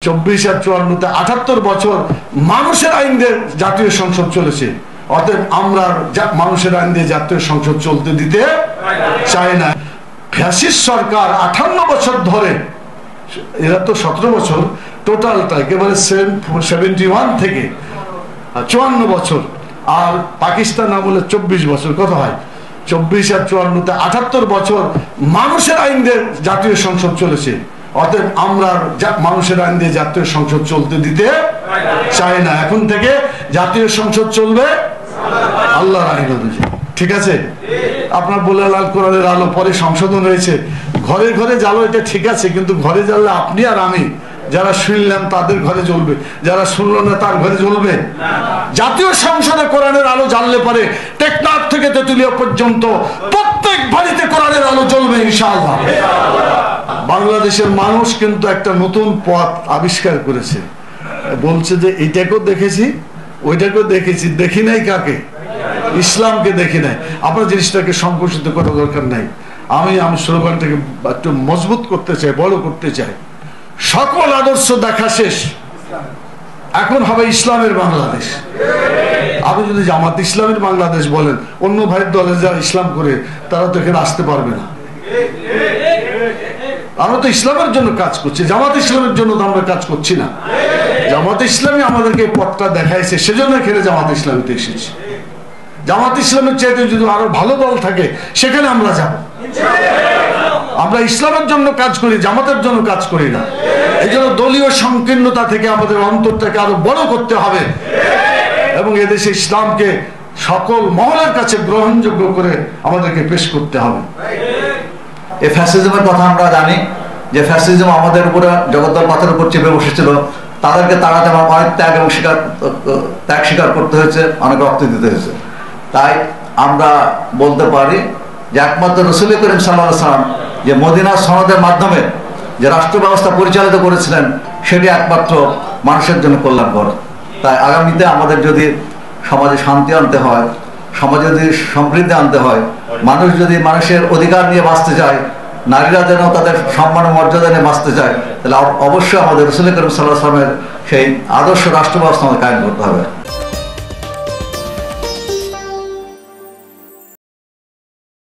24 আর 54-তে 78 বছর মানুষের আইন দিয়ে জাতীয় সংসদ চলেছে। অতএব আমরা মানুষের আইন দিয়ে জাতীয় সংসদ চলতে দিতে চাই না। ফ্যাসিস্ট সরকার 58 বছর ধরে, এরা তো 17 বছর টোটালটা, একেবারে 71 থেকে 54 বছর, আর পাকিস্তান আমলে 24 বছর, কত হয়? 24 আর 54-তে 78 বছর মানুষের আইন দিয়ে জাতীয় সংসদ চলেছে। অতএব আমরা মানুষের আইন দিয়ে জাতীয় সংসদ চলতে দিতে চাই না। এখন থেকে জাতীয় সংসদ চলবে আল্লাহর আইন অনুযায়ী, ঠিক আছে? আপনার বলে লাল কোরআনের আলো পরে সংশোধন হয়েছে, ঘরে ঘরে জ্বালো, এটা ঠিক আছে, কিন্তু ঘরে জ্বাললে আপনি আর আমি যারা শুনলাম তাদের ঘরে জ্বলবে, যারা শুনলো না তার ঘরে জ্বলবে। জাতীয় সংসদে কোরআনের আলো জ্বাললে পরে টেকনাফ থেকে তেতুলিয়া পর্যন্ত প্রত্যেক বাড়িতে কোরআনের আলো জ্বলবে ইনশাআল্লাহ। বাংলাদেশের মানুষ কিন্তু একটা নতুন পথ আবিষ্কার করেছে, বলছে যে এইটাকেও দেখেছি ওইটাকেও দেখেছি, দেখি নাই কাকে? ইসলামকে দেখি নাই। আপনার জিনিসটাকে সংকুচিত করার দরকার নাই। আমি স্লোগানটাকে একটু মজবুত করতে চাই, বড় করতে চাই। সকল আদর্শ দেখা শেষ, এখন হবে ইসলামের বাংলাদেশ। আপনি যদি জামাত ইসলামের বাংলাদেশ বলেন, অন্য ভাইয়ের দলে যারা ইসলাম করে তারা তো এখানে আসতে পারবে না। আমরা তো ইসলামের জন্য কাজ করছি, জামাত ইসলামের জন্য তো আমরা কাজ করছি না। জামাত ইসলামী আমাদেরকে পথটা দেখাইছে, সেজন্য এখানে জামাত ইসলামীতে এসেছি। জামাত ইসলামের চাইতে যদি আরো ভালো দল থাকে সেখানে আমরা যাব। আমরা ইসলামের জন্য কাজ করি, জামাতের জন্য কাজ করি না। এই জন্য দলীয় সংকীর্ণতা থেকে আমাদের অন্তরটাকে আরো বড় করতে হবে এবং এদেশে ইসলামকে সকল মহলের কাছে গ্রহণযোগ্য করে আমাদেরকে পেশ করতে হবে। এই ফ্যাসিজমের কথা আমরা জানি যে ফ্যাসিজম আমাদের উপরে জগদ্দল পাথরের উপর চেপে বসেছিল। তাদেরকে তাড়াতে আমার অনেক ত্যাগ এবং ত্যাগ স্বীকার করতে হয়েছে, অনেক রক্ত দিতে হয়েছে। তাই আমরা বলতে পারি যে একমাত্র রাসূল করিম সাল্লাল্লাহু আলাইহি ওয়াসাল্লাম যে মদিনা সনদের মাধ্যমে যে রাষ্ট্র ব্যবস্থা পরিচালিত করেছিলেন সেটি একমাত্র মানুষের জন্য কল্যাণকর। তাই আগামীতে আমাদের যদি সমাজে শান্তি আনতে হয়, সমাজে যদি সমৃদ্ধি আনতে হয়, মানুষ যদি মানুষের অধিকার নিয়ে বাঁচতে চায়, নারীরা যেন তাদের সম্মান ও মর্যাদা নিয়ে বাঁচতে চায়, তাহলে অবশ্যই আমাদের রাসূল করিম সাল্লাল্লাহু আলাইহি ওয়াসাল্লামের সেই আদর্শ রাষ্ট্র ব্যবস্থা আমাদের কায়েম করতে হবে।